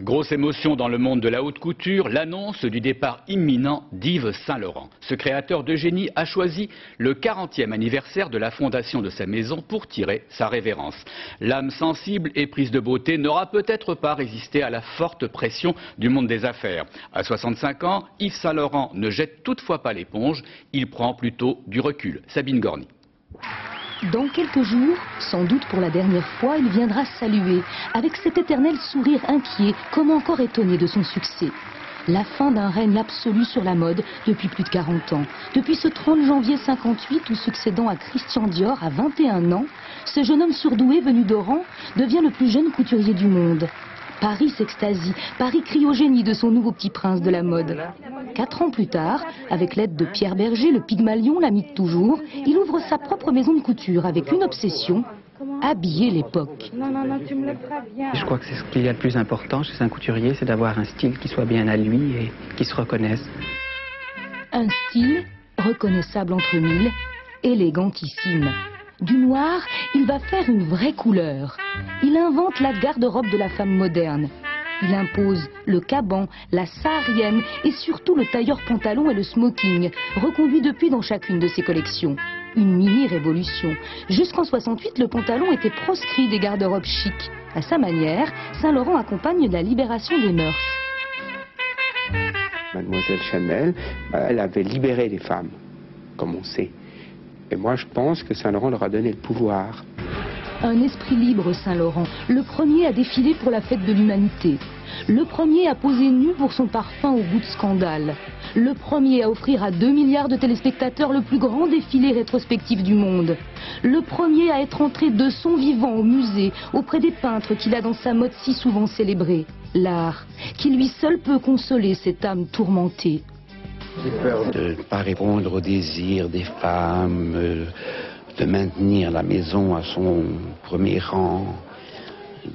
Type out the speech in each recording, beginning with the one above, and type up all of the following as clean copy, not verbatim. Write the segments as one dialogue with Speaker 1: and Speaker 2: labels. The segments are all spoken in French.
Speaker 1: Grosse émotion dans le monde de la haute couture, l'annonce du départ imminent d'Yves Saint Laurent. Ce créateur de génie a choisi le 40e anniversaire de la fondation de sa maison pour tirer sa révérence. L'âme sensible et prise de beauté n'aura peut-être pas résisté à la forte pression du monde des affaires. À 65 ans, Yves Saint Laurent ne jette toutefois pas l'éponge, il prend plutôt du recul. Sabine Gorny.
Speaker 2: Dans quelques jours, sans doute pour la dernière fois, il viendra saluer, avec cet éternel sourire inquiet, comme encore étonné de son succès. La fin d'un règne absolu sur la mode depuis plus de 40 ans. Depuis ce 30 janvier 58, où succédant à Christian Dior à 21 ans, ce jeune homme surdoué venu d'Oran devient le plus jeune couturier du monde. Paris s'extasie, Paris crie au génie de son nouveau petit prince de la mode. 4 ans plus tard, avec l'aide de Pierre Berger, le Pygmalion, l'ami de toujours, il ouvre sa propre maison de couture avec une obsession, habiller l'époque.
Speaker 3: Je crois que c'est ce qu'il y a de plus important chez un couturier, c'est d'avoir un style qui soit bien à lui et qui se reconnaisse.
Speaker 2: Un style reconnaissable entre mille, élégantissime. Du noir, il va faire une vraie couleur. Il invente la garde-robe de la femme moderne. Il impose le caban, la saharienne et surtout le tailleur-pantalon et le smoking, reconduit depuis dans chacune de ses collections. Une mini-révolution. Jusqu'en 68, le pantalon était proscrit des garde-robes chics. À sa manière, Saint Laurent accompagne la libération des mœurs.
Speaker 4: Mademoiselle Chanel, elle avait libéré les femmes, comme on sait. Et moi, je pense que Saint Laurent leur a donné le pouvoir.
Speaker 2: Un esprit libre, Saint Laurent, le premier à défiler pour la fête de l'humanité. Le premier à poser nu pour son parfum au goût de scandale. Le premier à offrir à 2 milliards de téléspectateurs le plus grand défilé rétrospectif du monde. Le premier à être entré de son vivant au musée, auprès des peintres qu'il a dans sa mode si souvent célébrée. L'art, qui lui seul peut consoler cette âme tourmentée.
Speaker 5: J'ai peur de ne pas répondre aux désirs des femmes, de maintenir la maison à son premier rang,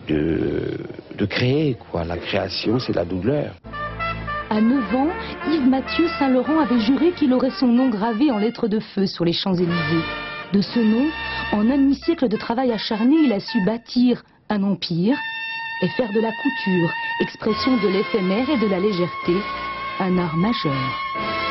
Speaker 5: de créer, quoi. La création, c'est la douleur.
Speaker 2: À 9 ans, Yves Mathieu Saint Laurent avait juré qu'il aurait son nom gravé en lettres de feu sur les Champs-Élysées. De ce nom, en un demi-siècle de travail acharné, il a su bâtir un empire et faire de la couture, expression de l'éphémère et de la légèreté, un art majeur.